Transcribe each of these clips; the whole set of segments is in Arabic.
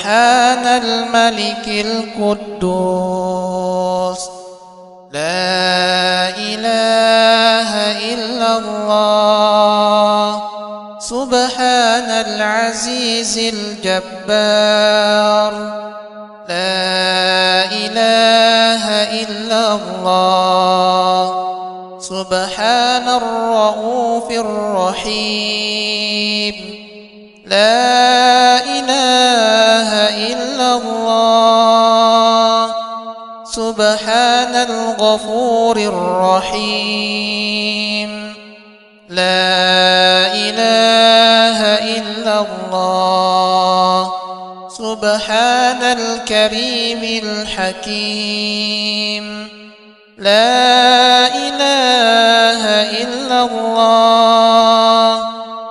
سبحان الملك القدوس لا إله إلا الله. سبحان العزيز الجبار لا إله إلا الله. سبحان الرؤوف الرحيم لا إله إلا الله. سبحان الغفور الرحيم لا إله إلا الله. سبحان الكريم الحكيم لا إله إلا الله.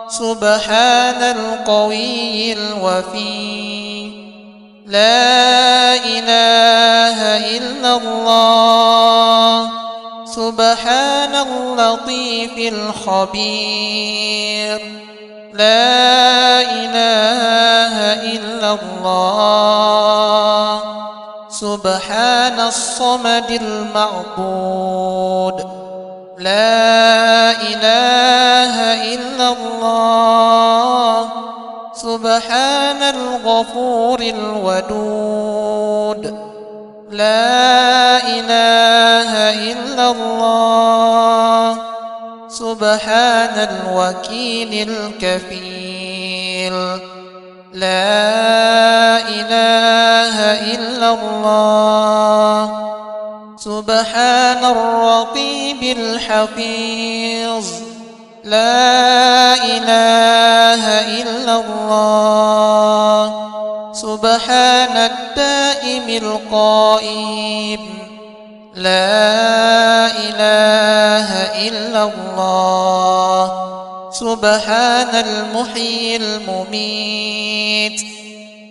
سبحان القوي الوفي لا إله إلا الله. سبحان اللطيف الخبير لا إله إلا الله. سبحان الصمد المعبود لا إله إلا الله. سبحان الغفور الودود لا إله إلا الله. سبحان الوكيل الكفيل لا إله إلا الله. سبحان الرقيب الحفيظ لا إله إلا الله. سبحان الدائم القائم لا إله إلا الله. سبحان المحيي المميت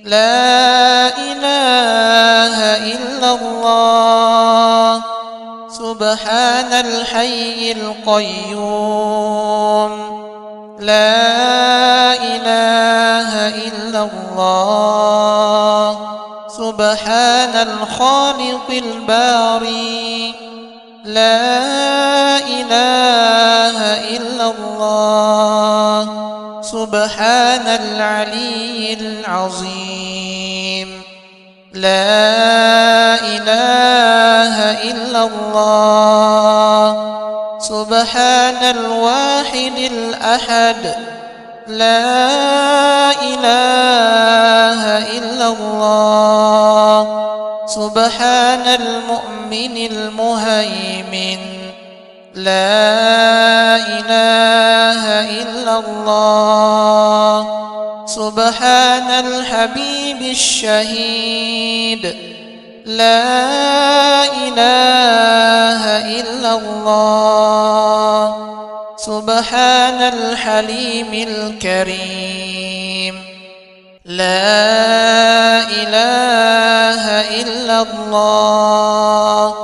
لا إله إلا الله. سبحان الحي القيوم لا إله إلا الله. سبحان الخالق الباري لا إله إلا الله. سبحان العلي العظيم لا إله إلا الله. سبحان الواحد الأحد لا إله إلا الله. سبحان المؤمن المهيمن لا إله إلا الله. سبحان الحبيب الشهيد لا إله إلا الله. سبحان الحليم الكريم لا إله إلا الله.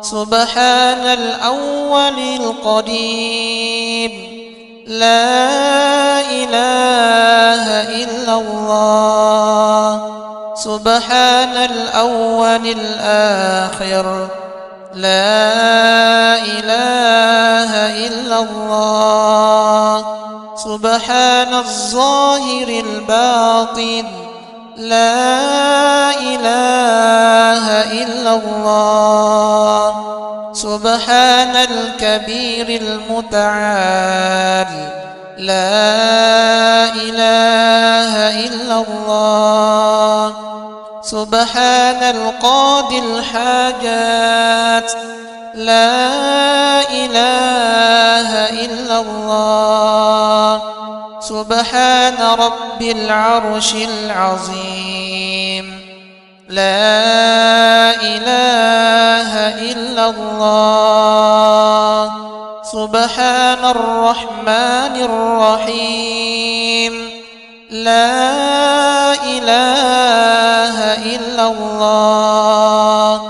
سبحان الأول القديم لا إله إلا الله. سبحان الأول الآخر لا إله إلا الله. سبحان الظاهر الباطن لا إله إلا الله. سبحان الكبير المتعال لا إله إلا الله. سبحان القاضي الحاجات لا إله إلا الله. سبحان رب العرش العظيم لا إله إلا الله. سبحان الرحمن الرحيم لا إله إلا الله.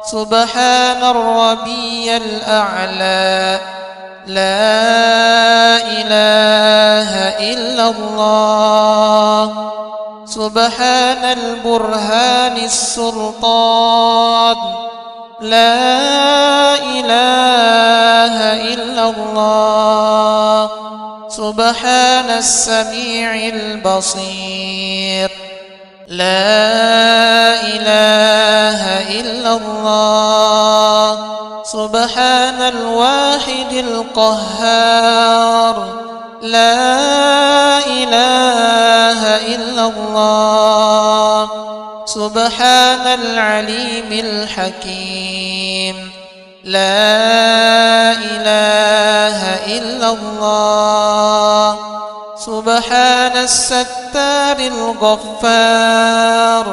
سبحان الربيع الأعلى لا إله إلا الله. سبحان البرهان السلطان لا إله إلا الله سبحان السميع البصير لا إله إلا الله سبحان الواحد القهار لا إله إلا الله سبحان العليم الحكيم لا إله إلا الله سبحان الستار الغفار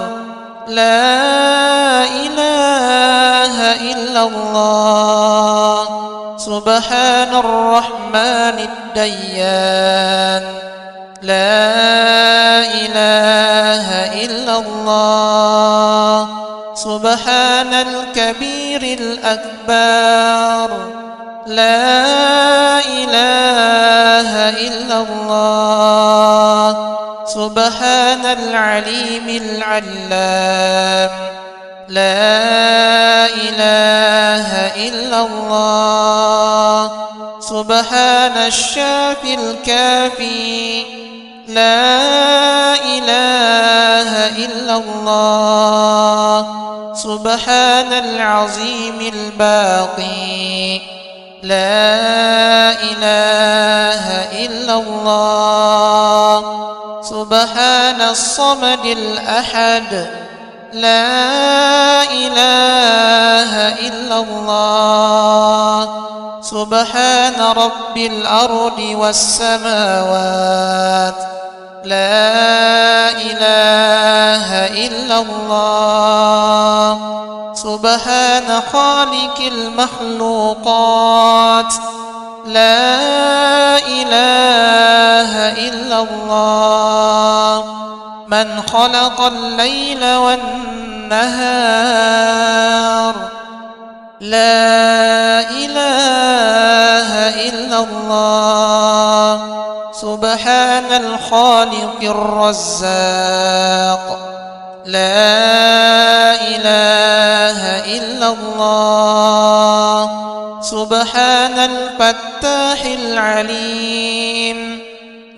لا إله إلا الله سبحان الرحمن الديان لا إله إلا الله سبحان الكبير الأكبر لا إله إلا الله سبحان العليم العلام لا إله إلا الله سبحان الشافي الكافي لا إله إلا الله سبحان العظيم الباقي لا إله إلا الله سبحان الصمد الأحد لا إله إلا الله سبحان رب الأرض والسماوات لا إله إلا الله سبحان خالق المخلوقات لا إله إلا الله من خلق الليل والنهار لا إله إلا الله سبحان الخالق الرزاق لا إله إلا الله سبحان الفتاح العليم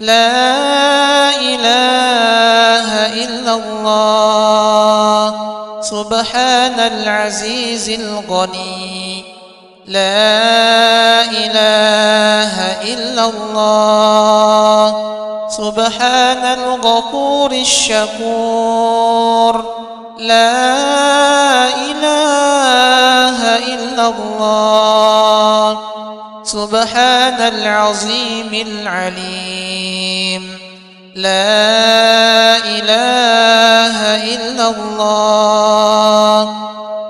لا إله إلا الله سبحان العزيز الغني لا إله إلا الله سبحان الغفور الشكور لا إله إلا الله سبحان العظيم العليم لا إله إلا الله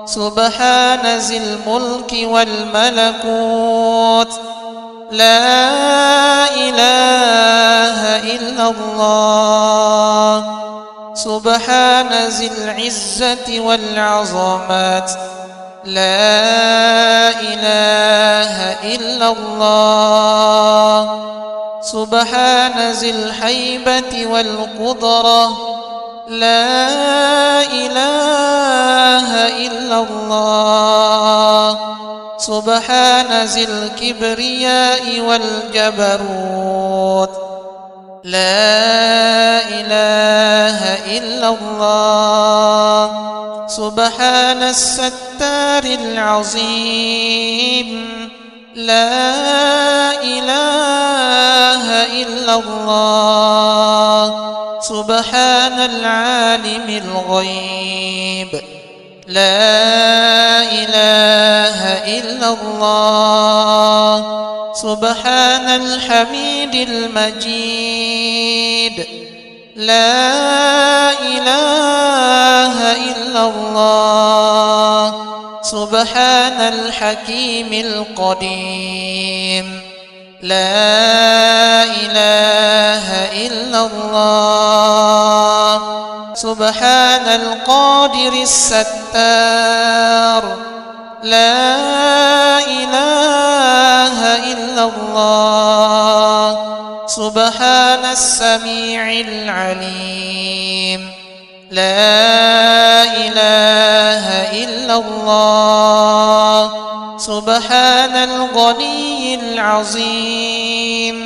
سبحان ذي الملك والملكوت لا إله إلا الله سبحان ذي العزة والعظمة لا إله إلا الله سبحان ذي الهيبة والقدرة لا إله إلا الله سبحان ذي الكبرياء والجبروت لا إله إلا الله سبحان الستار العظيم لا إله إلا الله سبحان العالم الغيب لا إله إلا الله سبحان الحميد المجيد لا إله إلا الله سبحان الحكيم القديم لا إله إلا الله سبحان القادر الستار لا إله إلا الله سبحان السميع العليم. لا إله إلا الله. سبحان الغني العظيم.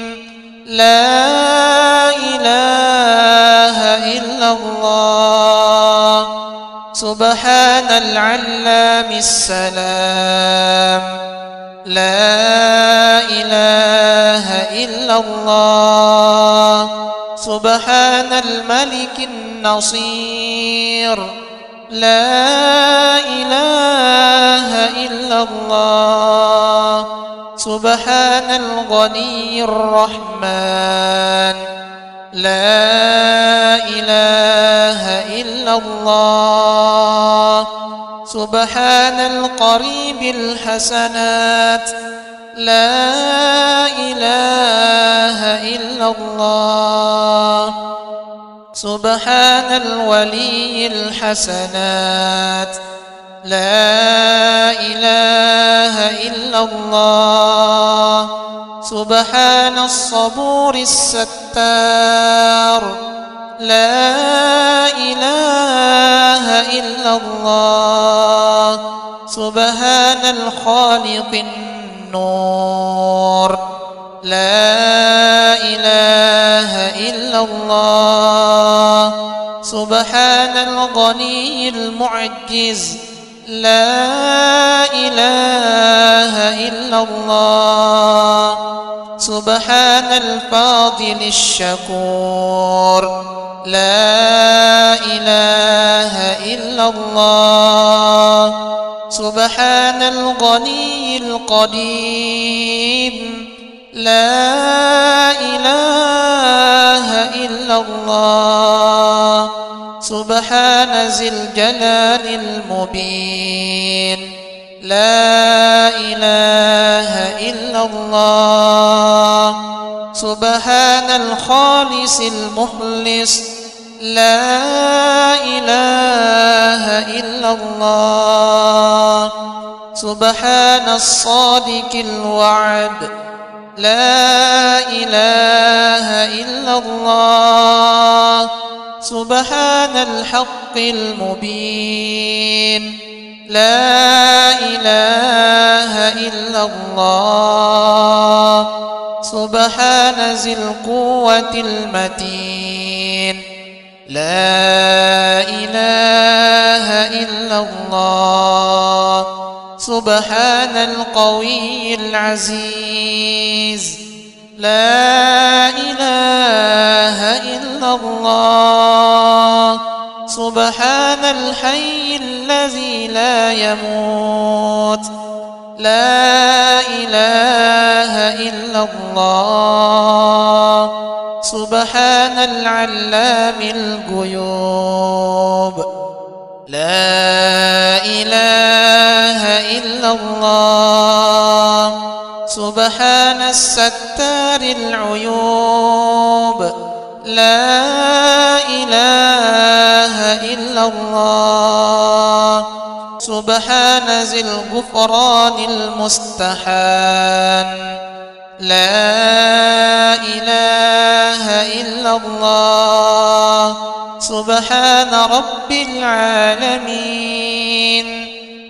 لا إله إلا الله. سبحان العلام السلام. لا إله إلا الله. سبحان الملك النصير. لا إله إلا الله. سبحان الغني الرحمن. لا إله إلا الله. سبحان القريب الحسنات. لا إله إلا الله. سبحان الولي الحسنات. لا إله إلا الله. سبحان الصبور الستار. لا إله إلا الله. سبحان الخالق النور. لا إله إلا الله. سبحان الغني المعجز. لا إله إلا الله. سبحان الفاضل الشكور. لا إله إلا الله. سبحان الغني القديم. لا إله إلا الله. سبحان ذي الجلال المبين. لا إله إلا الله. سبحان الخالص المخلص. لا إله إلا الله. سبحان الصادق الوعد. لا إله إلا الله. سبحان الحق المبين. لا إله إلا الله. سبحان ذي القوة المتين. لا إله إلا الله. سبحان القوي العزيز. لا إله إلا الله. سبحان الحي الذي لا يموت. لا إله إلا الله. سبحان العلام الغيوب. لا إله إلا الله. سبحان الستار العيوب. لا إله إلا الله. سبحان ذي الغفران المستحان. لا إله إلا الله. سبحان رب العالمين.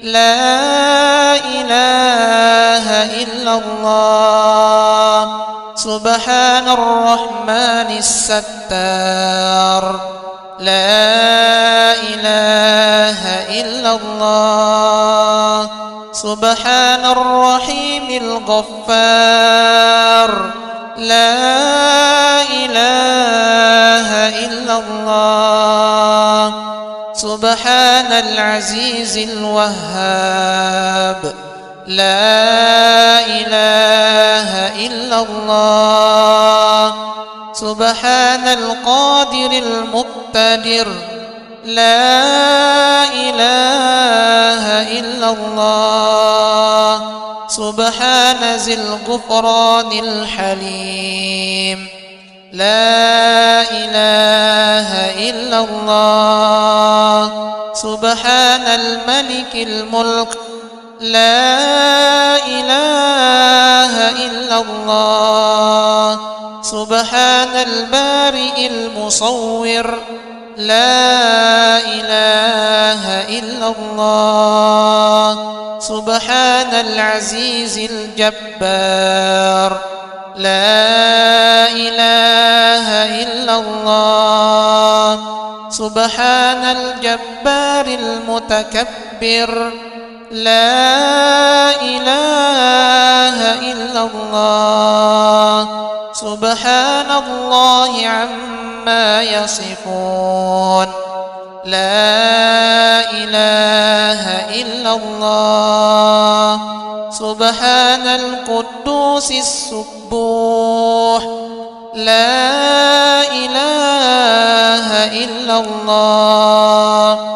لا إله إلا الله. سبحان الرحمن الستار. لا إله إلا الله. سبحان الرحيم الغفار. لا إله إلا الله. سبحان العزيز الوهاب. لا إله إلا الله. سبحان القادر المقتدر. لا إله إلا الله. سبحان ذي الغفران الحليم. لا إله إلا الله. سبحان الملك الملك. لا إله إلا الله سبحان البارئ المصور لا إله إلا الله سبحان العزيز الجبار لا إله إلا الله سبحان الجبار المتكبر لا إله إلا الله سبحان الله عما يصفون لا إله إلا الله سبحان القدوس السبوح لا إله إلا الله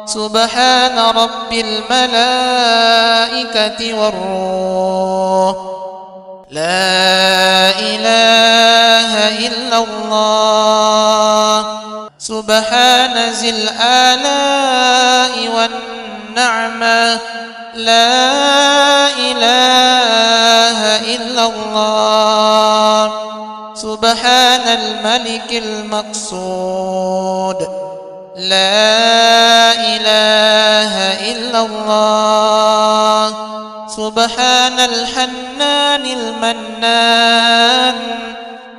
سبحان رب الملائكة والروح لا إله إلا الله سبحان ذي الآلاء والنعمة لا إله إلا الله سبحان الملك المقصود لا إله إلا الله سبحان الحنان المنان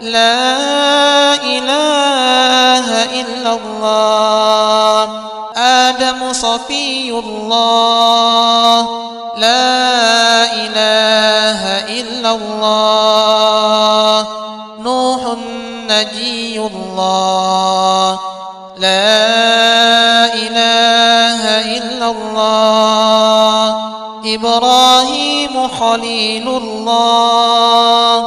لا إله إلا الله آدم صفي الله لا إله إلا الله نوح نجي الله لا إله إلا الله إبراهيم خليل الله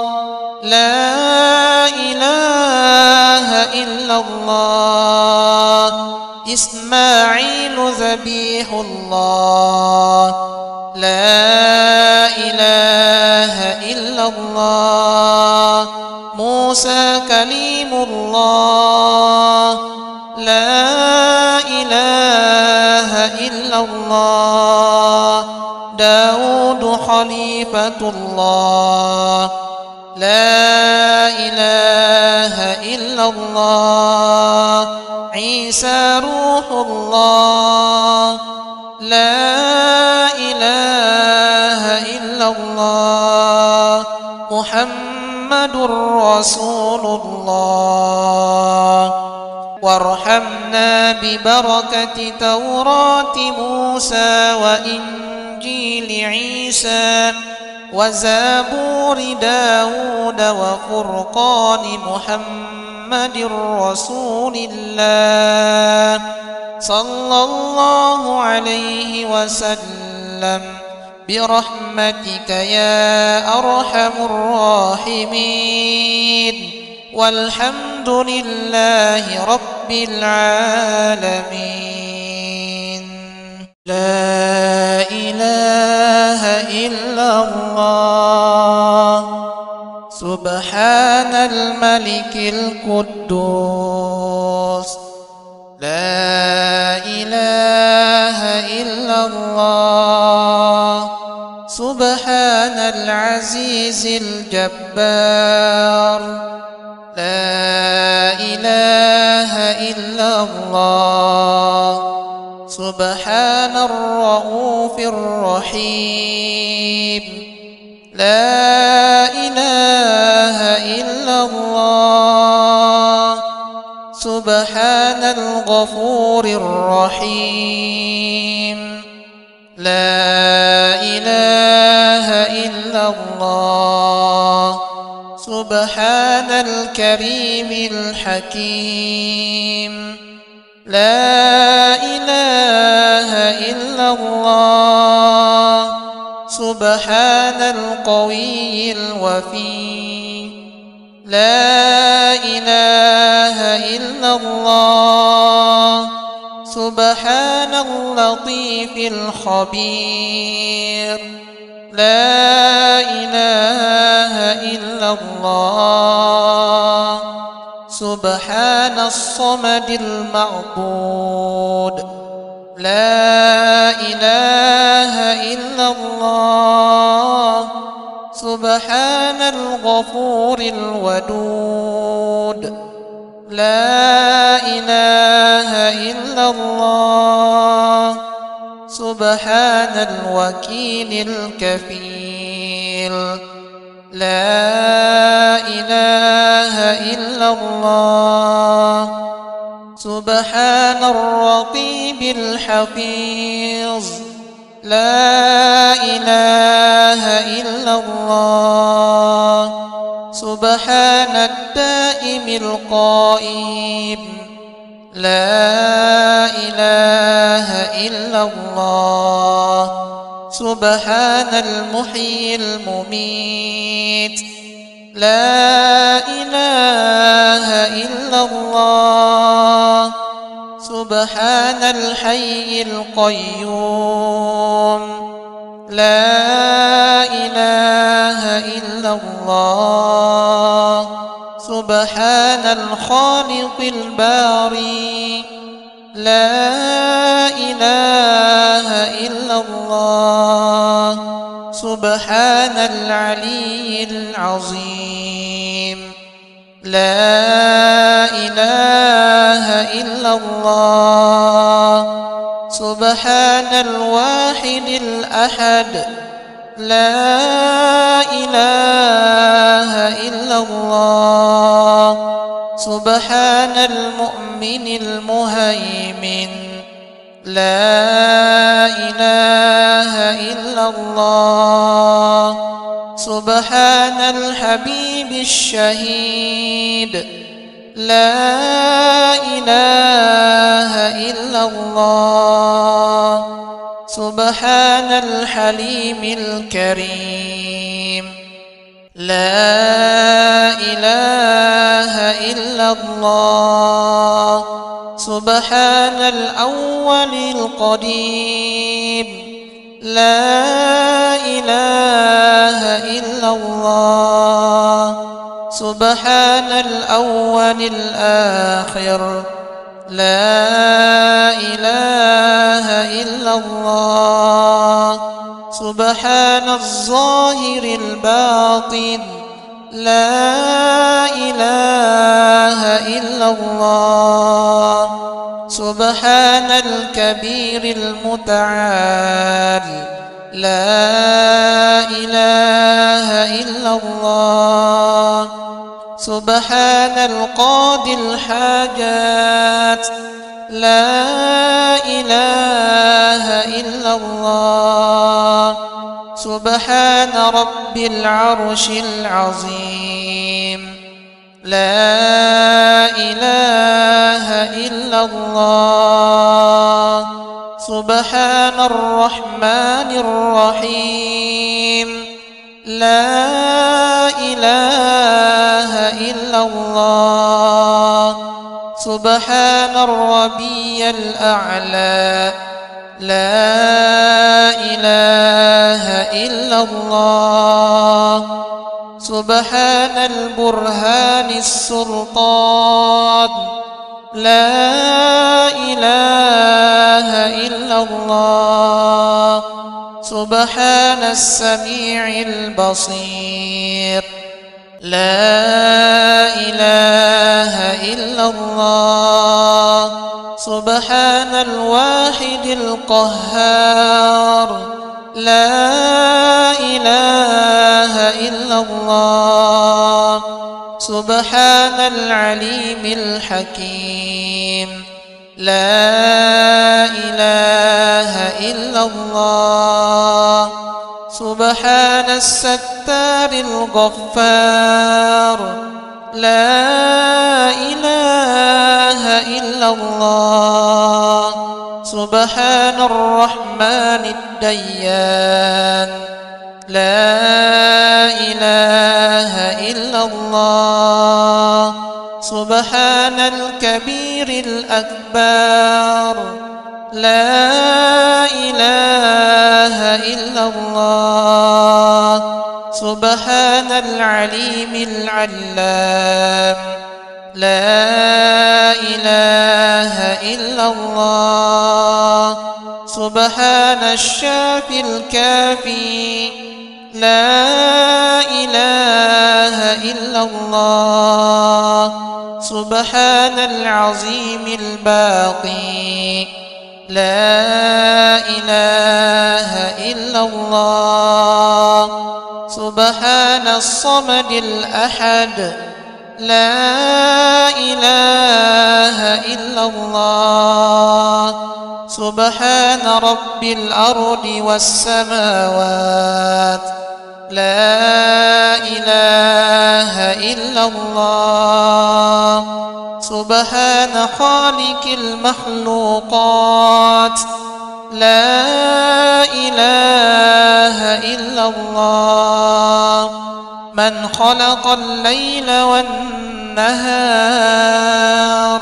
لا إله إلا الله إسماعيل ذبيح الله لا إله إلا الله موسى كليم الله لا إله إلا الله داود خليفة الله لا إله إلا الله عيسى روح الله لا إله إلا الله محمد رسول الله وارحمنا ببركة توراة موسى وإنجيل عيسى وزبور داود وفرقان محمد رسول الله صلى الله عليه وسلم برحمتك يا أرحم الراحمين والحمد لله رب العالمين. لا إله إلا الله سبحان الملك القدوس لا إله إلا الله سبحان العزيز الجبار لا إله إلا الله سبحان الرؤوف الرحيم لا إله إلا الله سبحان الغفور الرحيم لا إله إلا الله سبحان الكريم الحكيم لا إله إلا الله سبحان القوي الوفي لا إله إلا الله سبحان اللطيف الخبير لا إله إلا الله سبحان الصمد المعبود لا إله إلا الله سبحان الغفور الودود لا إله إلا الله سبحان الوكيل الكفيل لا إله إلا الله سبحان الرقيب الحفيظ لا إله إلا الله سبحان الدائم القائم لا إله إلا الله سبحان المحيي المميت لا إله إلا الله سبحان الحي القيوم لا إله إلا الله سبحان الخالق الباري لا إله إلا الله سبحان العلي العظيم لا إله إلا الله سبحان الواحد الأحد لا إله إلا الله سبحان المؤمن المهيمن لا إله إلا الله سبحان الحبيب الشهيد لا إله إلا الله سبحان الحليم الكريم لا إله إلا الله سبحان الأول القديم لا إله إلا الله سبحان الأول الآخر لا إله إلا الله سبحان الظاهر الباطن لا إله إلا الله سبحان الكبير المتعال لا إله إلا الله سبحان القاضي الحاجات لا إله إلا الله سبحان رب العرش العظيم لا إله إلا الله سبحان الرحمن الرحيم لا إله إلا الله سبحان الربيع الأعلى لا إله إلا الله سبحان البرهان السلطان لا إله إلا الله سبحان السميع البصير لا إله إلا الله سبحان الواحد القهار لا إله إلا الله سبحان العليم الحكيم لا إله إلا الله سبحان الستار الغفار لا إله إلا الله سبحان الرحمن الديان لا إله إلا الله سبحان الكبير الأكبر لا إله إلا الله سبحان العليم العلام لا إله إلا الله سبحان الشافي الكافي لا إله إلا الله سبحان العظيم الباقي لا إله إلا الله سبحان الصمد الأحد لا إله إلا الله سبحان رب الأرض والسماوات لا إله إلا الله سبحان خالق المخلوقات لا إله إلا الله من خلق الليل والنهار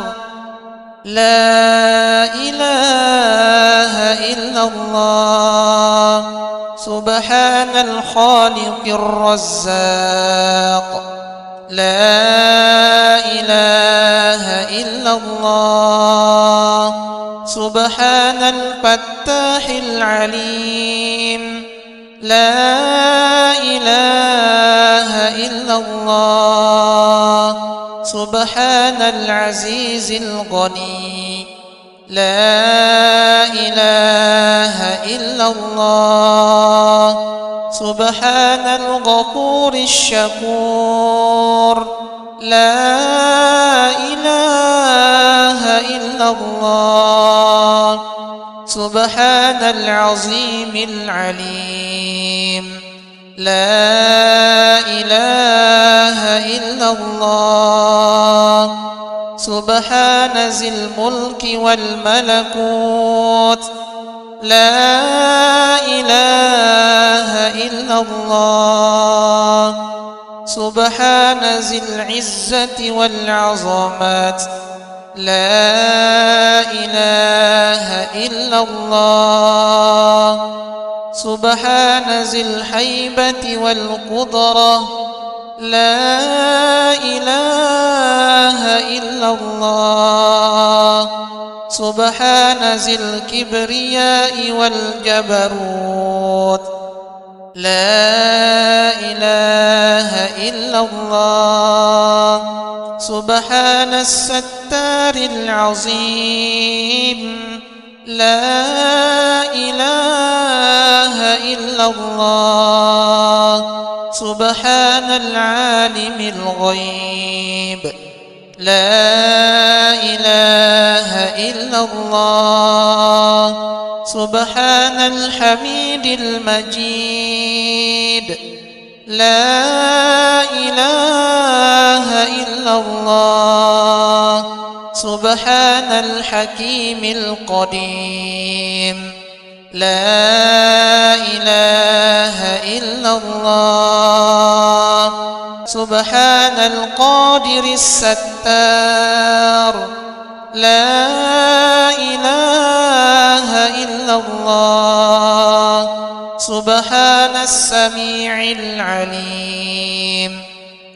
لا إله إلا الله سبحان الخالق الرزاق لا إله إلا الله سبحان الفتاح العليم لا إله إلا الله سبحان العزيز الغني لا إله إلا الله سبحان الغفور الشكور لا إله إلا الله سبحان العظيم العليم لا إله إلا الله سبحان ذي الملك والملكوت لا إله إلا الله سبحان ذي العزة والعظمات لا إله إلا الله سبحان ذي الهيبة والقدرة لا إله إلا الله سبحان ذي الكبرياء والجبروت لا إله إلا الله سبحان الستار العظيم لا إله إلا الله سبحان العالم الغيب لا إله إلا الله سبحان الحميد المجيد لا إله إلا الله سبحان الحكيم القديم لا إله إلا الله سبحان القادر الستار لا إله إلا الله سبحان السميع العليم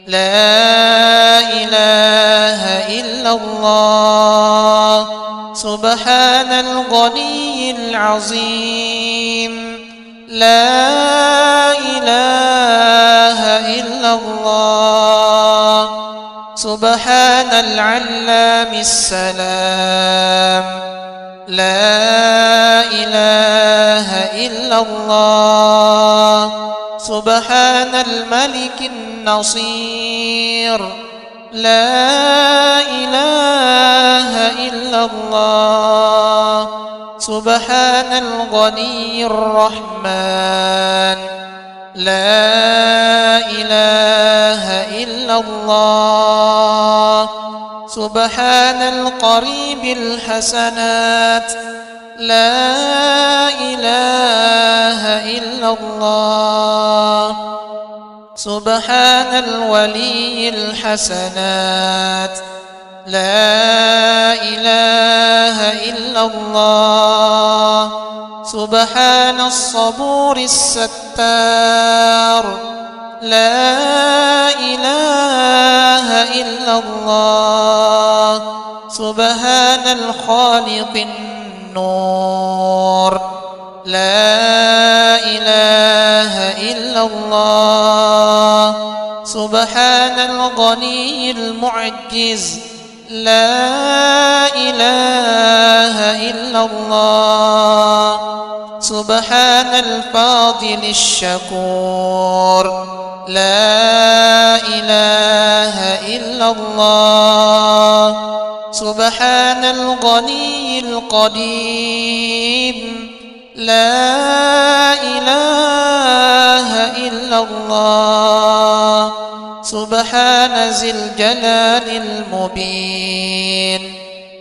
لا إله إلا الله سبحان الغني العظيم لا إله إلا الله سبحان العلام السلام لا إله إلا الله سبحان الملك النصير لا إله إلا الله سبحان الغني الرحمن لا إله إلا الله سبحان القريب الحسنات لا إله إلا الله سبحان الولي الحسنات لا إله إلا الله سبحان الصبور الستار لا إله إلا الله سبحان الخالق النور لا إله إلا الله سبحان الغني المعجز لا إله إلا الله سبحان الفاضل الشكور لا إله إلا الله سبحان الغني القديم لا إله إلا الله سبحان ذي الجلال المبين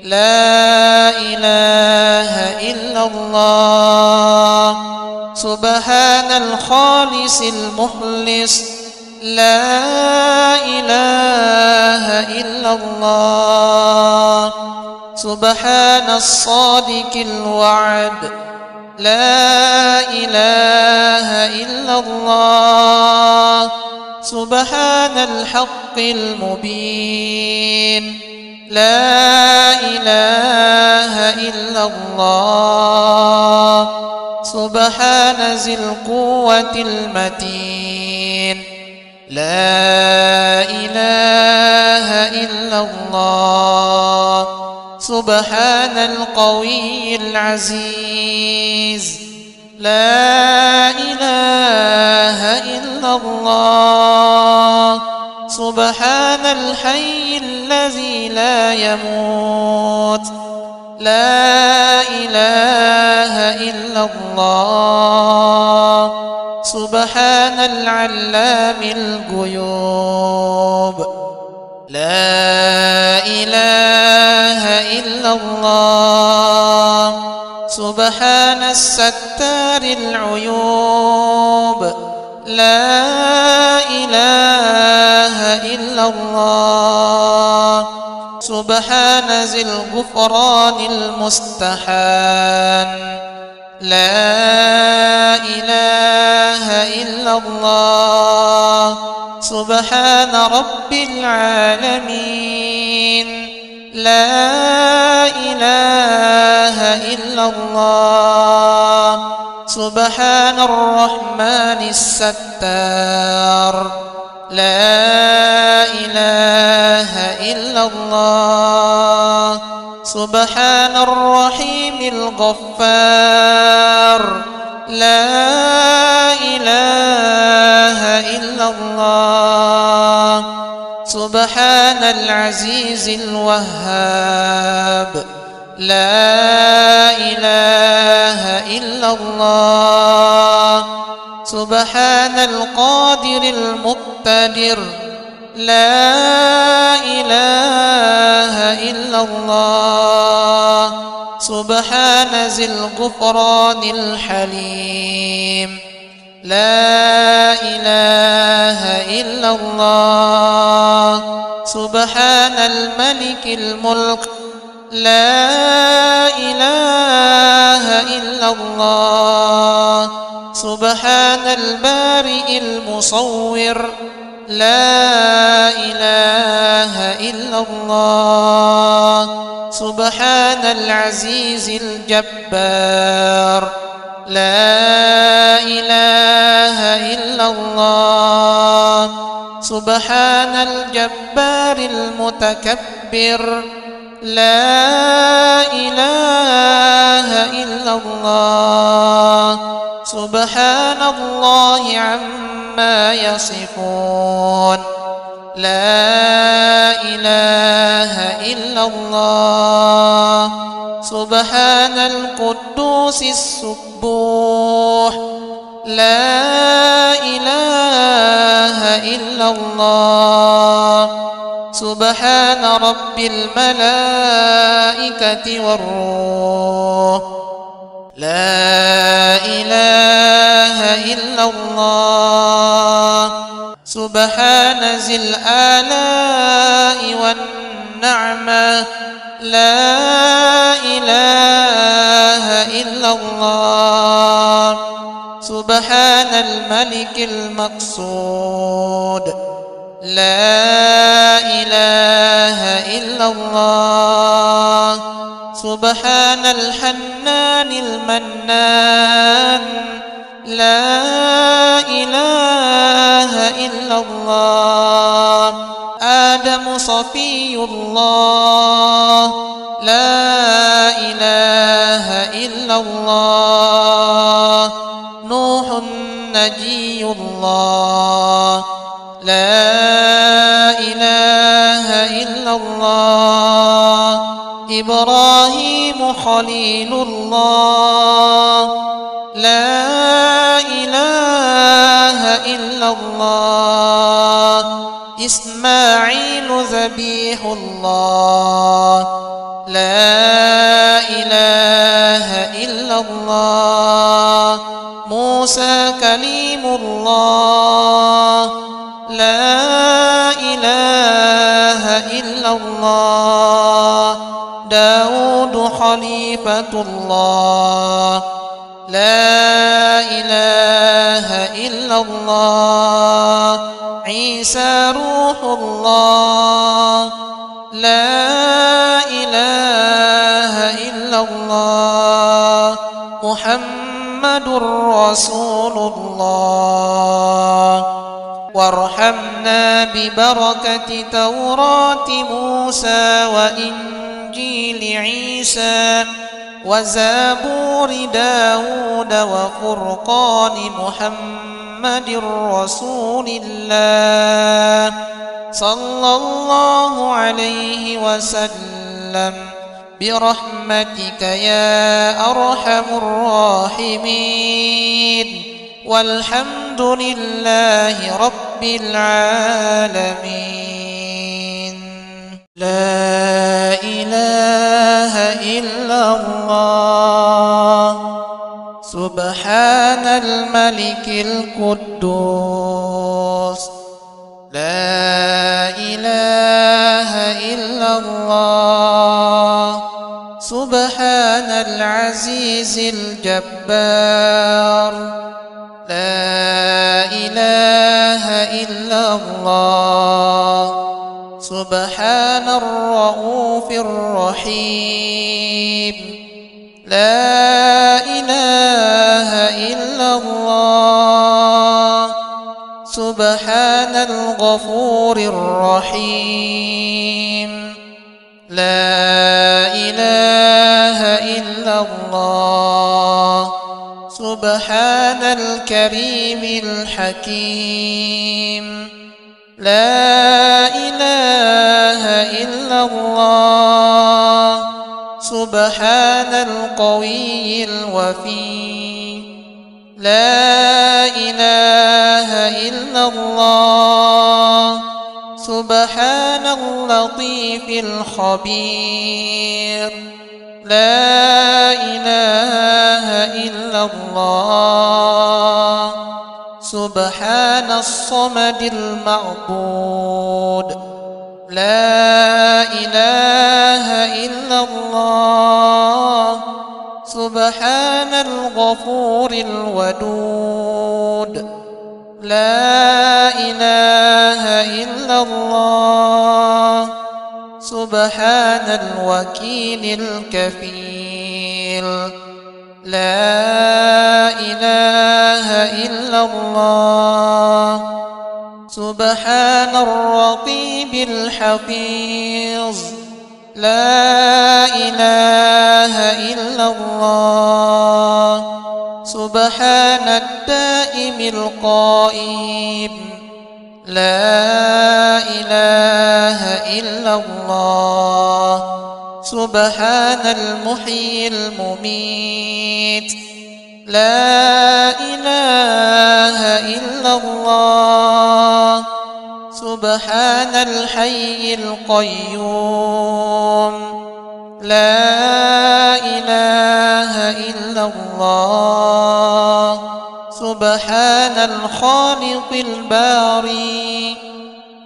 لا إله إلا الله سبحان الخالص المخلص لا إله إلا الله سبحان الصادق الوعد لا إله إلا الله سبحان الحق المبين لا إله إلا الله سبحان ذي القوة المتين لا إله إلا الله سبحان القوي العزيز لا إله إلا الله سبحان الحي الذي لا يموت لا إله إلا الله سبحان العلام الغيوب لا إله إلا الله سبحان الستار العيوب لا إله إلا الله سبحان ذي الغفران المستحان لا إله إلا الله سبحان رب العالمين لا إله إلا الله سبحان الرحمن الستار لا إله إلا الله سبحان الرحيم الغفار لا إله إلا الله سبحان العزيز الوهاب لا إله إلا الله سبحان القادر المقتدر لا إله إلا الله سبحان ذي الغفران الحليم لا إله إلا الله سبحان الملك الملك لا إله إلا الله سبحان البارئ المصور لا إله إلا الله سبحان العزيز الجبار لا إله إلا الله سبحان الجبار المتكبر لا إله إلا الله سبحان الله عما يصفون لا إله إلا الله سبحان القدوس السبوح لا إله إلا الله سبحان رب الملائكة والروح لا إله إلا الله سبحان ذي الآلاء والنعمة لا إله إلا الله سبحان الملك المقصود لا إله إلا الله سبحان الحنان المنان لا إله إلا الله آدم صفي الله لا إله إلا الله نوح نجي الله لا إله إلا الله إبراهيم خليل الله لا إله إلا الله إسماعيل ذبيح الله لا إله إلا الله موسى كليم الله لا إله إلا الله داود خليفة الله لا إله إلا الله عيسى روح الله لا إله إلا الله محمد رسول الله وارحمنا ببركة توراة موسى وإنجيل عيسى وزبور داود وفرقان محمد رسول الله صلى الله عليه وسلم برحمتك يا أرحم الراحمين والحمد لله رب العالمين لا إله إلا الله سبحان الملك القدوس لا إله إلا الله سبحان العزيز الجبار لا إله إلا الله سبحان الرؤوف الرحيم لا إله إلا الله سبحان الغفور الرحيم لا إله إلا الله سبحان الكريم الحكيم لا إله إلا الله سبحان القوي الوفي لا إله إلا الله سبحان اللطيف الخبير لا إله إلا الله سبحان الصمد المعبود لا إله إلا الله سبحان الغفور الودود لا إله إلا الله سبحان الوكيل الكفيل لا إله إلا الله سبحان الرقيب الحفيظ لا إله إلا الله سبحان الدائم القائم لا إله إلا الله سبحان المحيي المميت لا إله إلا الله سبحان الحي القيوم لا إله إلا الله سبحان الخالق الباري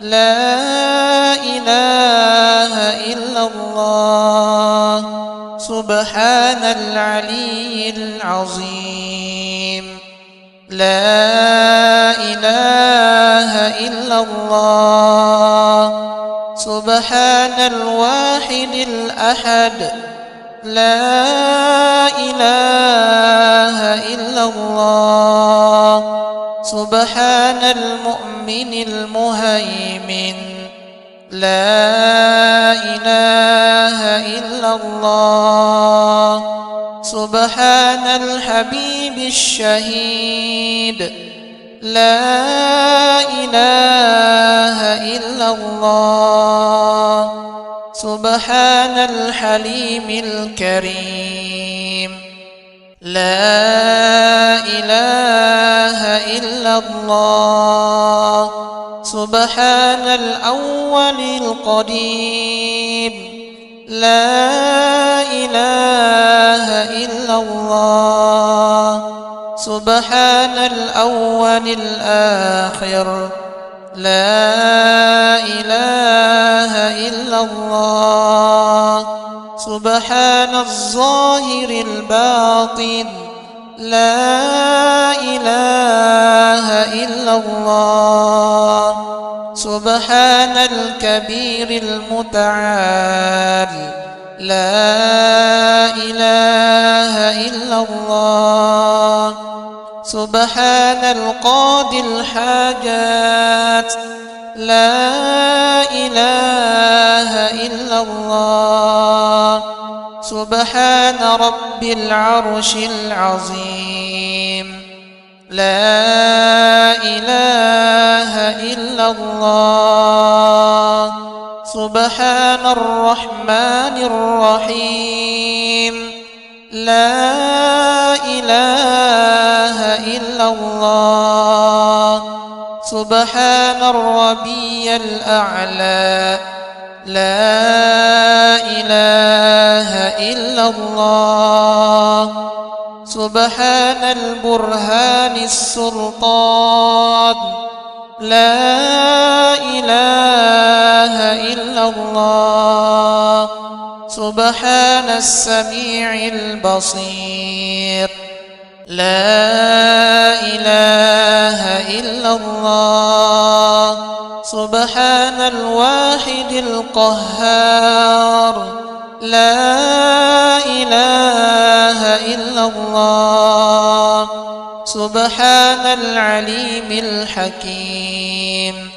لا إله إلا الله سبحان العلي العظيم لا إله إلا الله سبحان الواحد الأحد لا إله إلا الله سبحان المؤمن المهيمن لا إله إلا الله سبحان الحبيب الشهيد لا إله إلا الله سبحان الحليم الكريم لا إله إلا الله سبحان الأول القديم لا إله إلا الله سبحان الأول الآخر لا إله إلا الله سبحان الظاهر الباطن لا إله إلا الله سبحان الكبير المتعال لا إله إلا الله سبحان القاضي الحاجات لا إله إلا الله سبحان رب العرش العظيم لا إله إلا الله سبحان الرحمن الرحيم لا إله إلا الله سبحان الربيع الأعلى لا إله إلا الله سبحان البرهان السلطان لا إله إلا الله سبحان السميع البصير لا إله إلا الله سبحان الواحد القهار لا إله إلا الله سبحان العليم الحكيم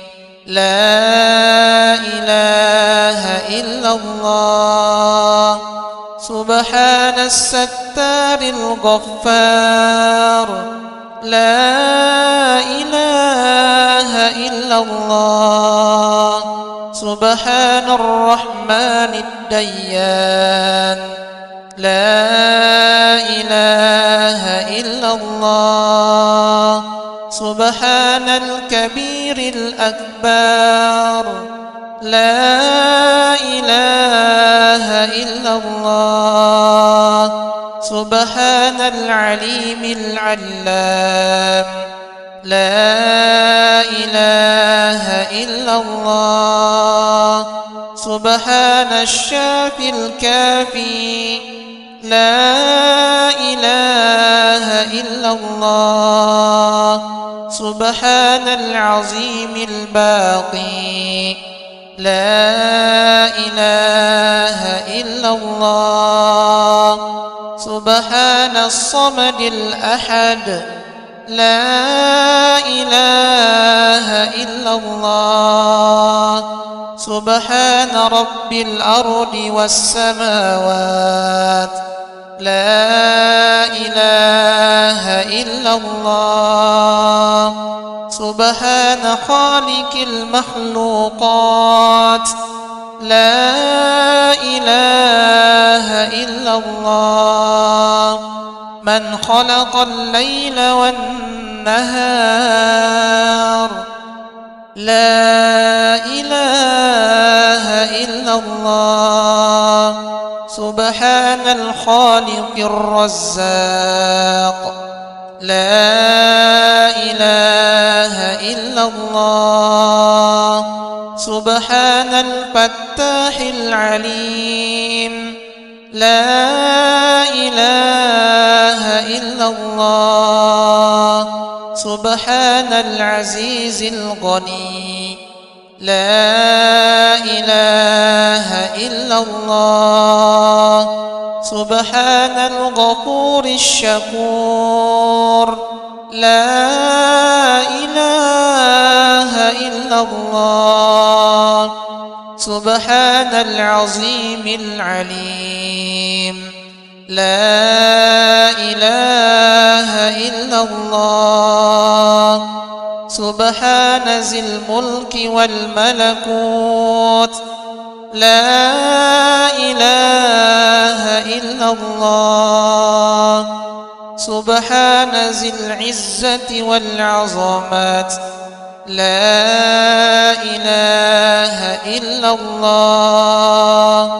لا إله إلا الله سبحان الستار الغفار لا إله إلا الله سبحان الرحمن الديان لا إله إلا الله سبحان الكبير الأكبر لا إله إلا الله سبحان العليم العلام لا إله إلا الله سبحان الشافي الكافي لا إله إلا الله سبحان العظيم الباقي لا إله إلا الله سبحان الصمد الأحد لا إله إلا الله سبحان رب الأرض والسماوات لا إله إلا الله سبحان خالق المخلوقات لا إله إلا الله من خلق الليل والنهار لا إله إلا الله سبحان الخالق الرزاق لا إله إلا الله سبحان الفتاح العليم لا إله إلا الله سبحان العزيز الغني لا إله إلا الله سبحان الغفور الشكور لا إله إلا الله سبحان العظيم العليم لا إله إلا الله سبحان ذي الملك والملكوت لا إله إلا الله سبحان ذي العزة والعظمات لا إله إلا الله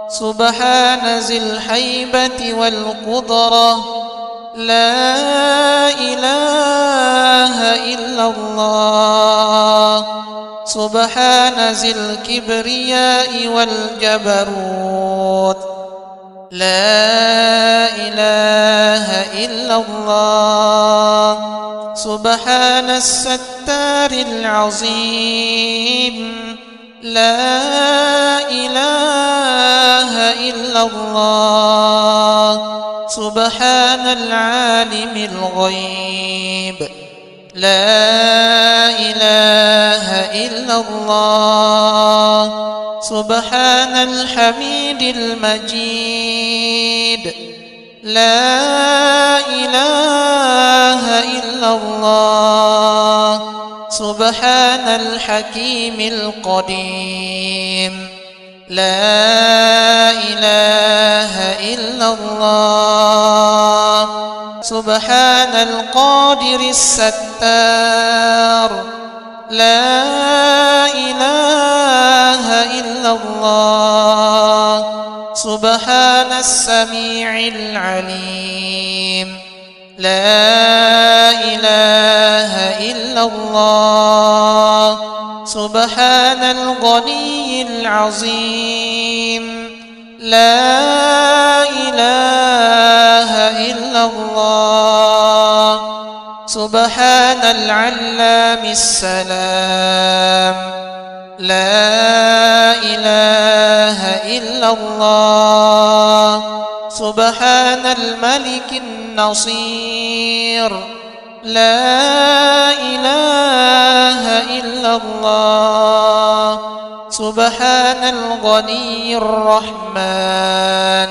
سبحان ذي الهيبة والقدرة لا إله إلا الله سبحان ذي الكبرياء والجبروت لا إله إلا الله سبحان الستار العظيم لا إله إلا الله سبحان العالم الغيب لا إله إلا الله سبحان الحميد المجيد لا إله إلا الله سبحان الحكيم القديم لا إله إلا الله سبحان القادر الستار لا إله إلا الله سبحان السميع العليم لا إله إلا الله سبحان الغني العظيم لا إله إلا الله سبحان العلام السلام لا إله إلا الله سبحان الملك النصير لا إله إلا الله سبحان الغني الرحمن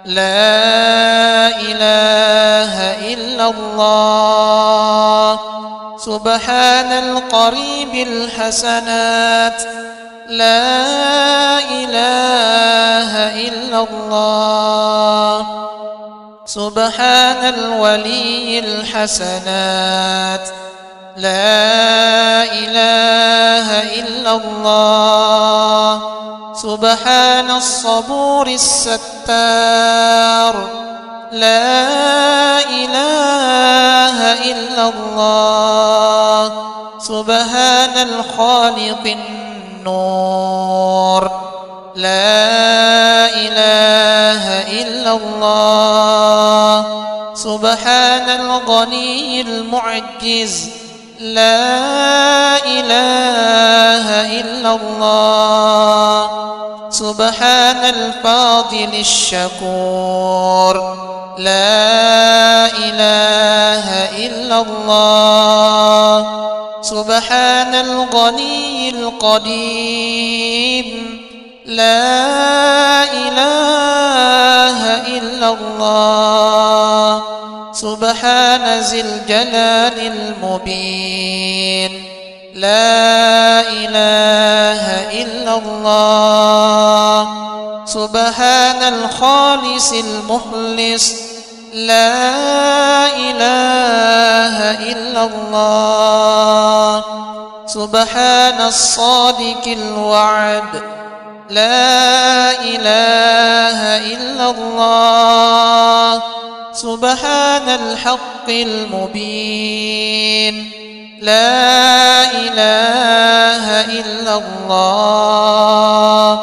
لا إله إلا الله سبحان القريب الحسنات لا إله إلا الله سبحان الولي الحسنات لا إله إلا الله سبحان الصبور الستار لا إله إلا الله سبحان الخالق النور لا إله إلا الله سبحان الغني المعجز لا إله إلا الله سبحان الفاضل الشكور لا إله إلا الله سبحان الغني القديم لا إله إلا الله سبحان ذي الجلال المبين لا إله إلا الله سبحان الخالص المخلص لا إله إلا الله سبحان الصادق الوعد لا إله إلا الله سبحان الحق المبين لا إله إلا الله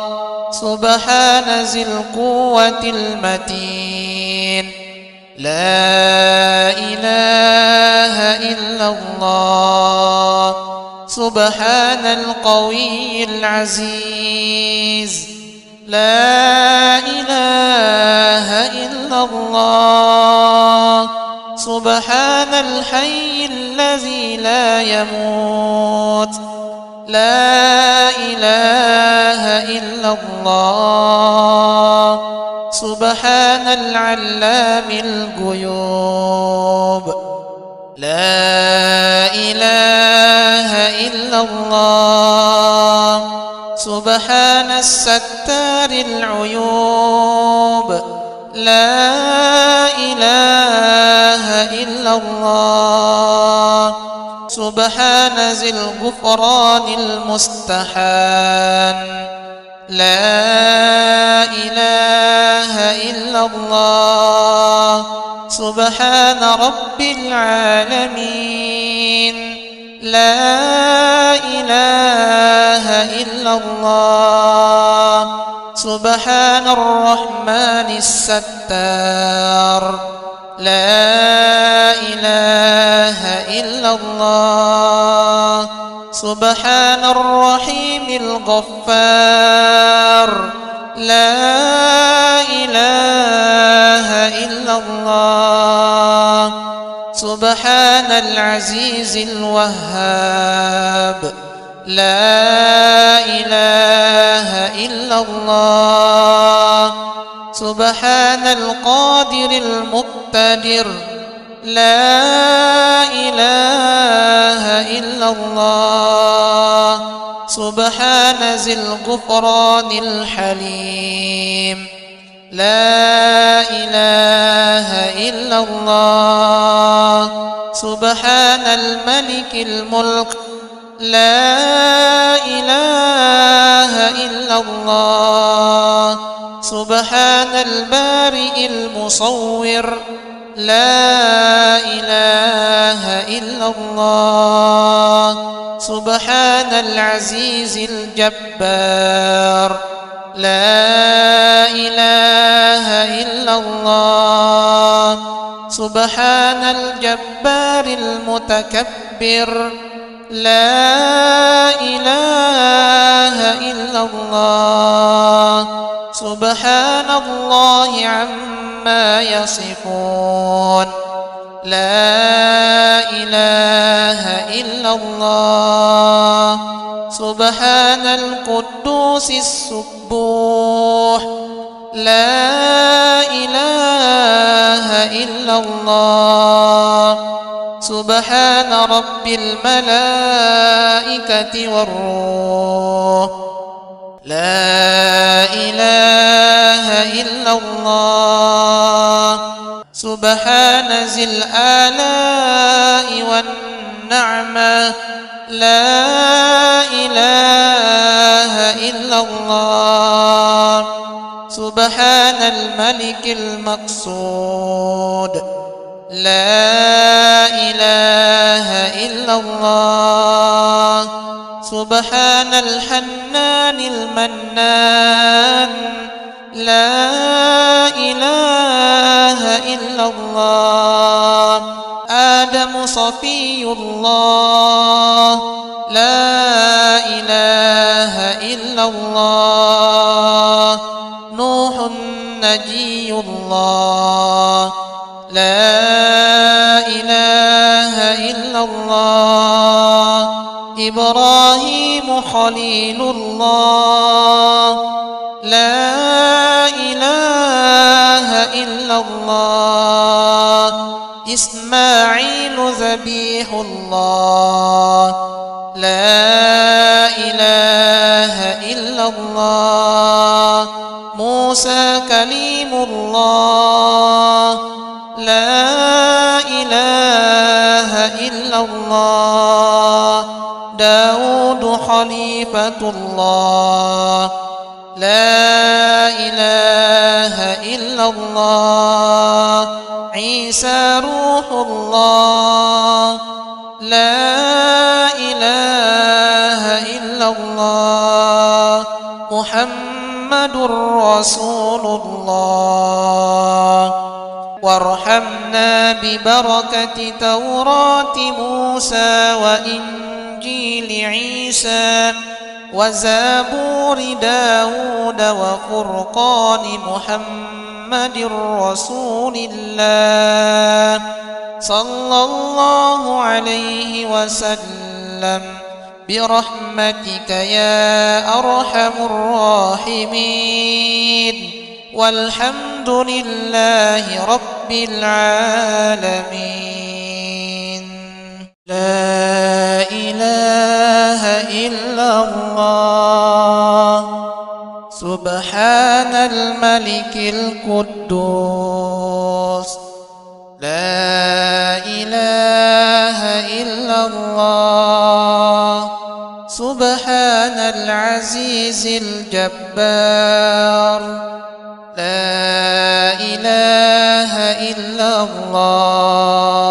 سبحان ذي القوة المتين لا إله إلا الله سبحان القوي العزيز. لا إله إلا الله. سبحان الحي الذي لا يموت. لا إله إلا الله. سبحان العلام الغيوب. لا إله إلا الله. سبحان الستار العيوب. لا إله إلا الله. سبحان ذي الغفران المستحان. لا إله إلا الله. سبحان رب العالمين. لا إله إلا الله. سبحان الرحمن الستار. لا إله إلا الله. سبحان الرحيم الغفار. لا إله إلا الله. سبحان العزيز الوهاب. لا إله إلا الله. سبحان القادر المقتدر. لا إله إلا الله. سبحان ذي الغفران الحليم. لا إله إلا الله. سبحان الملك الملك. لا إله إلا الله. سبحان البارئ المصور. لا إله إلا الله. سبحان العزيز الجبار. لا إله إلا الله. سبحان الجبار المتكبر. لا إله إلا الله. سبحان الله عما يصفون. لا إله إلا الله. سبحان القدوس السبوح. لا إله إلا الله. سبحان رب الملائكة والروح. لا إله إلا الله. سبحان ذي الآلاء والنعمة. لا إله إلا الله. سبحان الملك المقصود. لا إله إلا الله. سبحان الحنان المنان. لا إله إلا الله. آدم صفي الله. لا إله إلا الله. نوح نجي الله. لا إله إلا الله. إبراهيم خليل الله. لا إله إلا الله. إسماعيل ذبيح الله. لا إله إلا الله. موسى كليم الله. لا إله إلا الله. داود خليفة الله. لا إله إلا الله. عيسى روح الله. لا إله إلا الله. محمد رسول الله. وارحمنا ببركة توراة موسى وإنجيل عيسى وزبور داود وفرقان محمد رسول الله صلى الله عليه وسلم برحمتك يا أرحم الراحمين والحمد لله رب العالمين. لا إله إلا الله سبحان الملك القدوس. لا إله إلا الله سبحان العزيز الجبار. لا إله إلا الله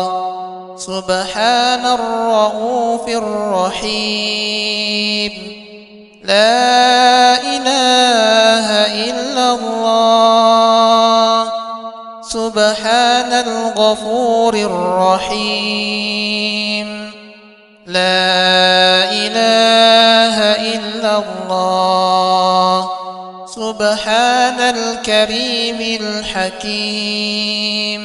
سبحان الرؤوف الرحيم. لا إله إلا الله سبحان الغفور الرحيم. لا إله إلا الله سبحان الكريم الحكيم.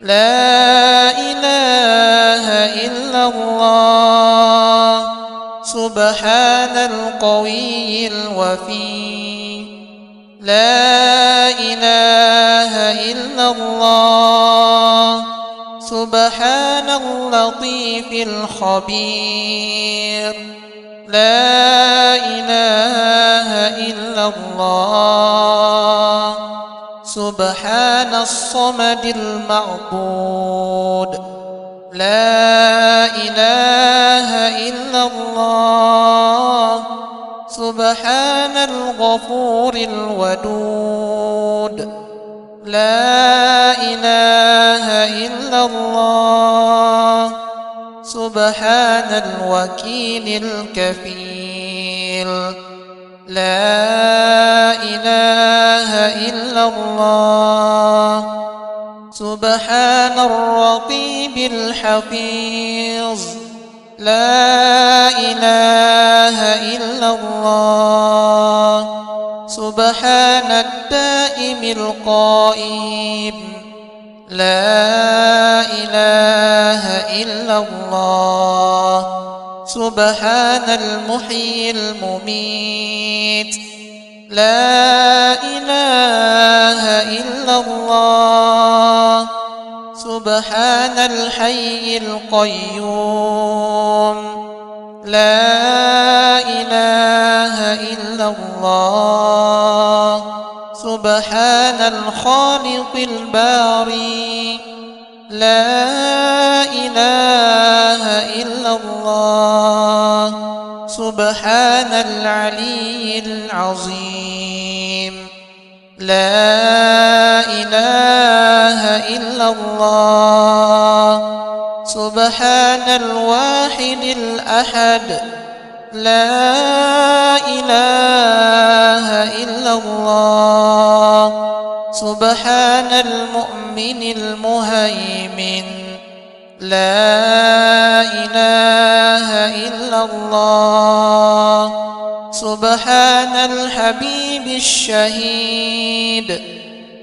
لا إله إلا الله سبحان القوي الوفي. لا إله إلا الله سبحان اللطيف الخبير. لا إله إلا الله سبحان الصمد المعبود. لا إله إلا الله سبحان الغفور الودود. لا إله إلا الله سبحان الوكيل الكفيل. لا إله إلا الله سبحان الرقيب الحفيظ. لا إله إلا الله سبحان الدائم القائم. لا إله إلا الله سبحان المحيي المميت. لا إله إلا الله سبحان الحي القيوم. لا إله إلا الله سبحان الخالق الباري. لا إله إلا الله سبحان العلي العظيم. لا إله إلا الله سبحان الواحد الأحد. لا إله إلا الله سبحان المؤمن المهيمن. لا إله إلا الله سبحان الحبيب الشهيد.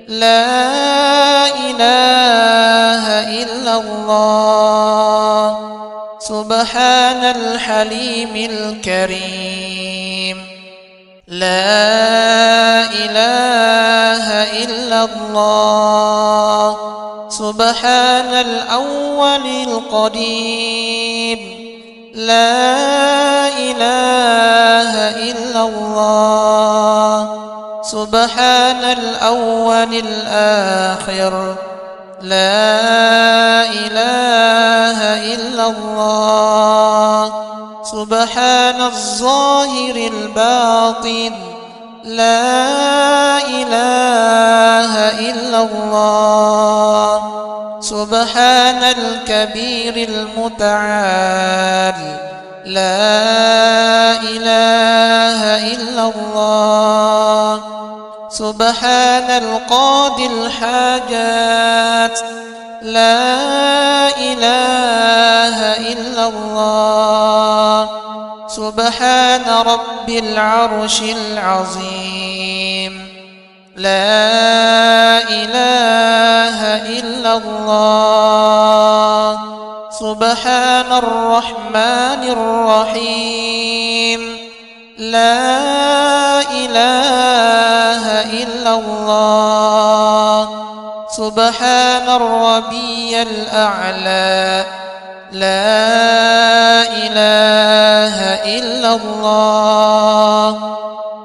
لا إله إلا الله سبحان الحليم الكريم. لا إله إلا الله سبحان الأول القديم. لا إله إلا الله سبحان الأول الآخر. لا إله إلا الله سبحان الظاهر الباطن. لا إله إلا الله سبحان الكبير المتعال. لا إله إلا الله سبحان القاضي الحاجات، لا إله إلا الله. سبحان رب العرش العظيم، لا إله إلا الله. سبحان الرحمن الرحيم، لا إله إلا الله. سبحان الربيع الأعلى، لا إله إلا الله.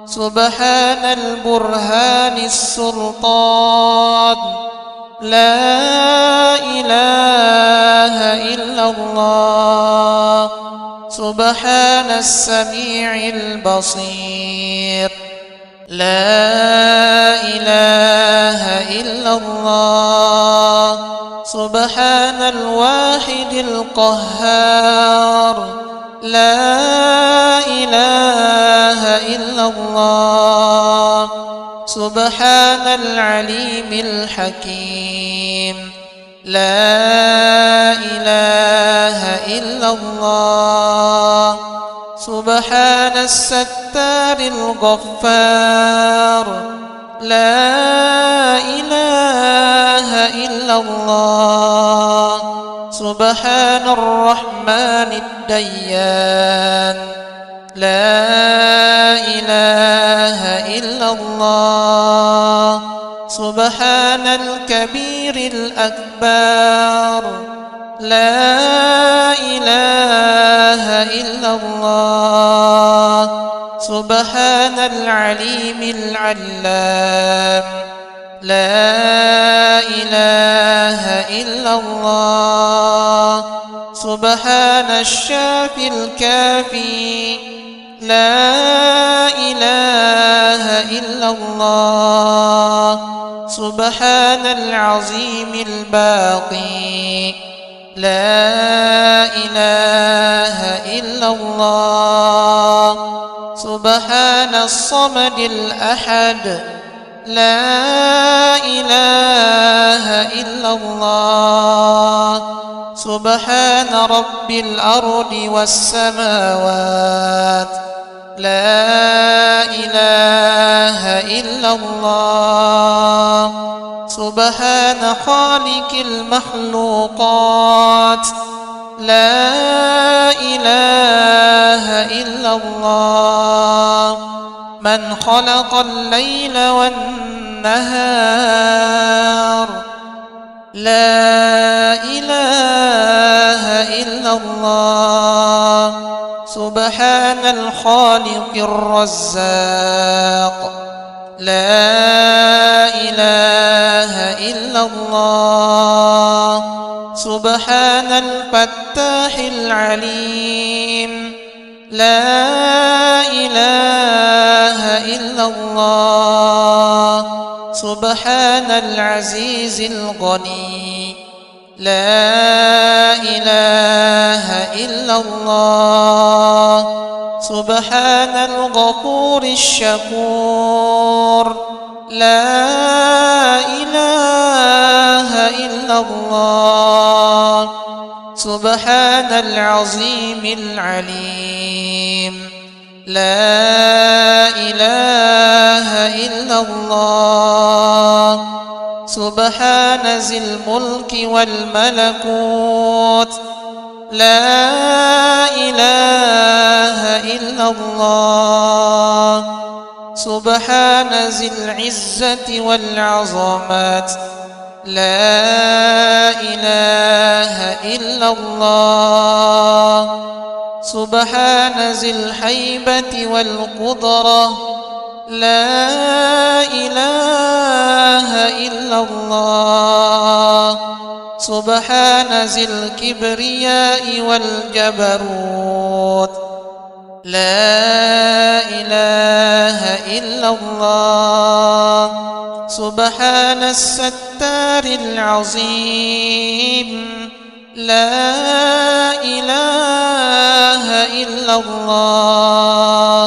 سبحان البرهان السلطان، لا إله إلا الله. سبحان السميع البصير، لا إله إلا الله. سبحان الواحد القهار، لا إله إلا الله. سبحان العليم الحكيم، لا إله إلا الله. سبحان الستار الغفار، لا إله إلا الله. سبحان الرحمن الديان، لا إله إلا الله. سبحان الكبير الأكبر، لا إله إلا الله. سبحان العليم العلام، لا إله إلا الله. سبحان الشافي الكافي، لا إله إلا الله. سبحان العظيم الباقي، لا إله إلا الله. سبحان الصمد الأحد، لا إله إلا الله. سبحان رب الأرض والسماوات، لا إله إلا الله. سبحان خالق المخلوقات، لا إله إلا الله. من خلق الليل والنهار، لا إله إلا الله. سبحان الخالق الرزاق، لا إله إلا الله. سبحان الفتاح العليم، لا إله إلا الله. سبحان العزيز الغني، لا إله إلا الله. سبحان الغفور الشكور، لا إله إلا الله. سبحان العظيم العليم، لا إله إلا الله. سبحان ذي الملك والملكوت، لا إله إلا الله. سبحان ذي العزة والعظمة، لا إله إلا الله. سبحان ذي الهيبة والقدرة، لا إله إلا الله. سبحان ذي الكبرياء والجبروت، لا إله إلا الله. سبحان الستار العظيم، لا إله إلا الله.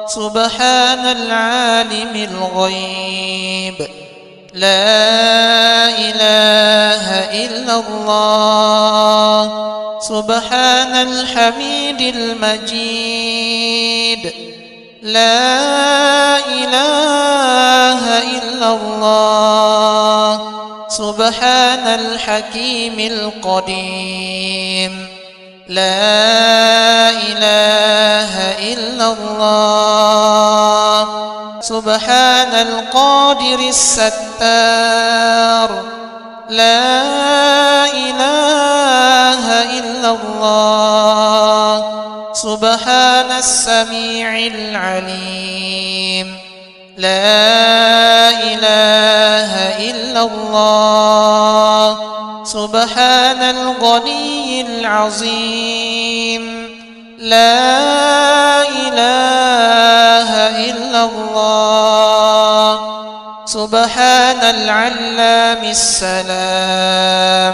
سبحان سبحان العالم الغيب لا إله إلا الله سبحان الحميد المجيد لا إله إلا الله سبحان الحكيم القديم لا إله إلا الله سبحان القادر الستار لا إله إلا الله سبحان السميع العليم لا إله إلا الله سبحان الغني العظيم لا إله إلا الله سبحان العلام السلام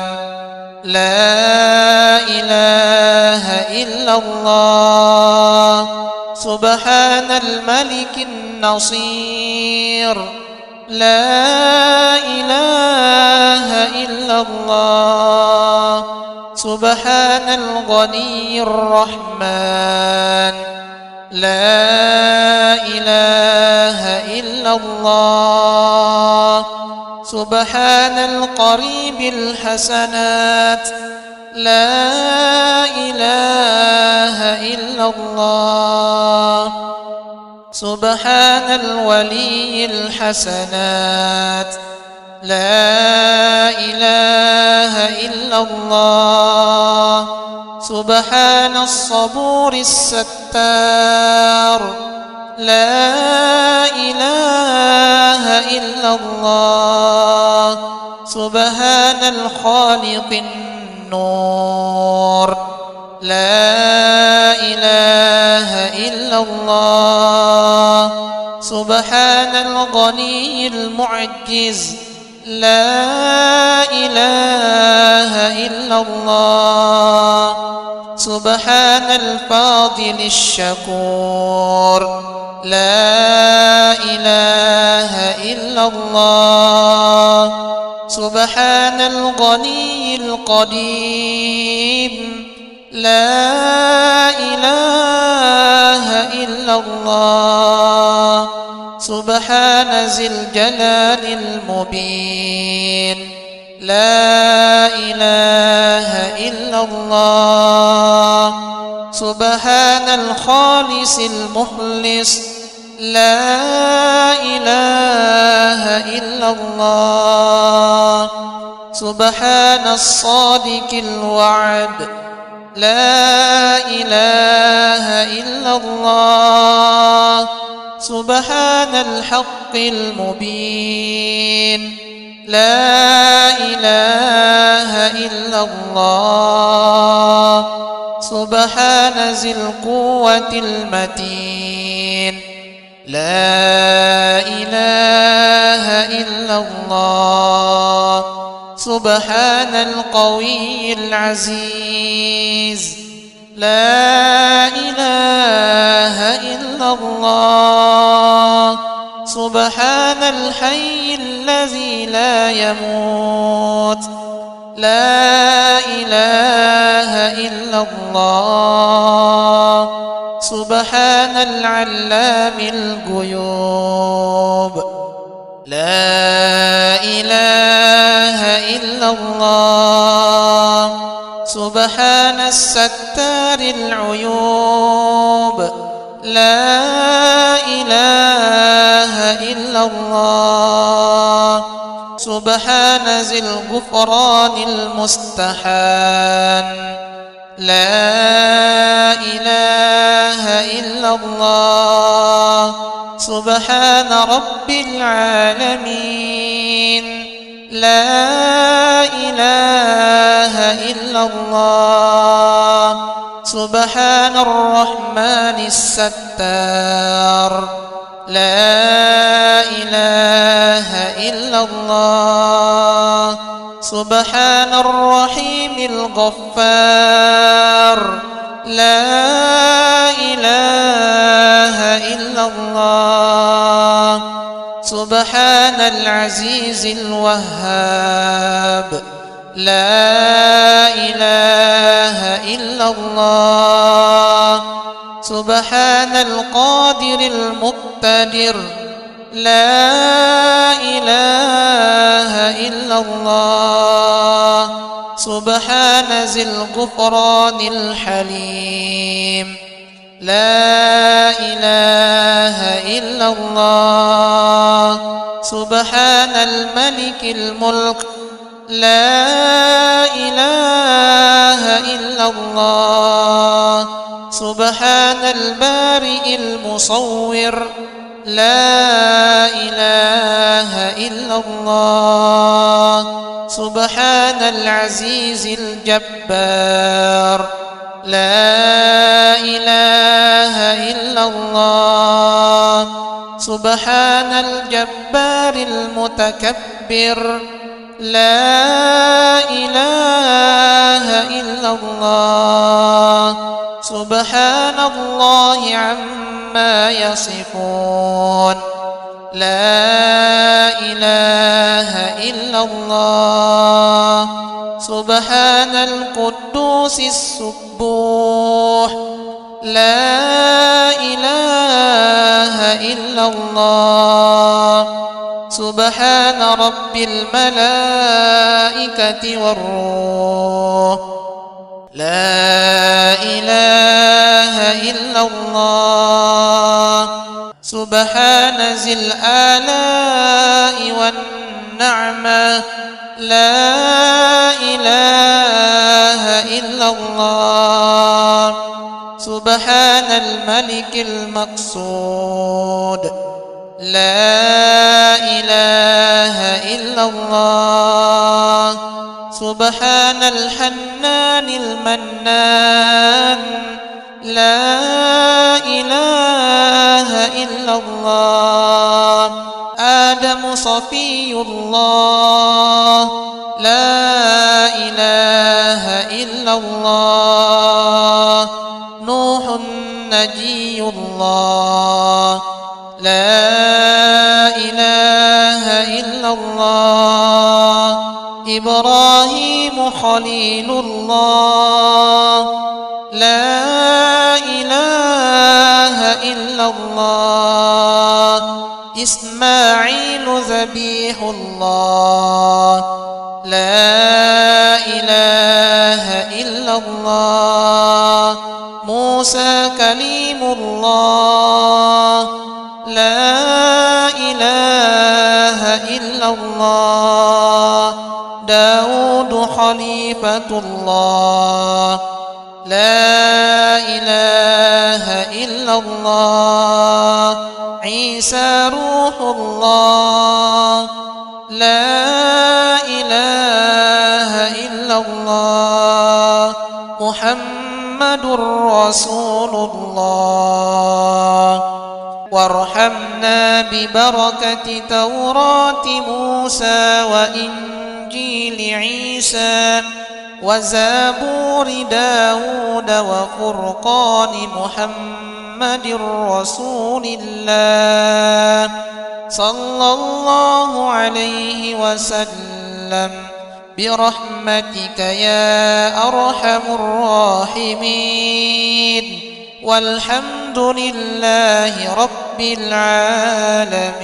لا إله إلا الله سبحان الملك النصير لا إله إلا الله سبحان الغني الرحمن لا إله إلا الله سبحان القريب الحسنات لا إله إلا الله سبحان الولي الحسنات لا إله إلا الله سبحان الصبور الستار لا إله إلا الله سبحان الخالق النور لا إله إلا الله سبحان الغني المعجز لا إله إلا الله سبحان الفاضل الشكور لا إله إلا الله سبحان الغني القديم لا إله إلا الله سبحان ذي الجلال المبين لا إله إلا الله سبحان الخالص المخلص لا إله إلا الله سبحان الصادق الوعد لا إله إلا الله سبحان الحق المبين لا إله إلا الله سبحان ذي القوة المتين لا إله إلا الله سبحان القوي العزيز لا إله إلا الله سبحان الحي الذي لا يموت لا إله إلا الله سبحان العلام الغيوب لا إله إلا الله سبحان الستار العيوب لا إله إلا الله سبحان ذي الغفران المستحان لا إله إلا الله سبحان رب العالمين لا إله إلا الله سبحان الرحمن الستار لا إله إلا الله سبحان الرحيم الغفار لا إله إلا الله سبحان العزيز الوهاب لا إله إلا الله سبحان القادر المقتدر لا إله إلا الله سبحان ذي الغفران الحليم لا إله إلا الله سبحان الملك الملك لا إله إلا الله سبحان البارئ المصور لا إله إلا الله سبحان العزيز الجبار لا إله إلا الله سبحان الجبار المتكبر لا إله إلا الله سبحان الله عما يصفون لا إله إلا الله سبحان القدوس السبوح لا إله إلا الله سبحان رب الملائكة والروح لا إله إلا الله سبحان ذي الآلاء والنعمة لا إله إلا الله سبحان الملك المقصود لا إله إلا الله سبحان الحنان المنان لا إله إلا الله آدم صفي الله لا إله إلا الله نوح نجي الله لا إله إلا الله إبراهيم خليل الله لا إله إلا الله إسماعيل ذبيح الله لا إله إلا الله موسى كليم الله لا إله إلا الله داود خليفة الله لا إله إلا الله عيسى روح الله لا إله إلا الله محمد رسول الله وارحمنا ببركة توراة موسى وإنجيل عيسى وزبور داود وفرقان محمد رسول الله صلى الله عليه وسلم برحمتك يا أرحم الراحمين والحمد لله رب العالمين.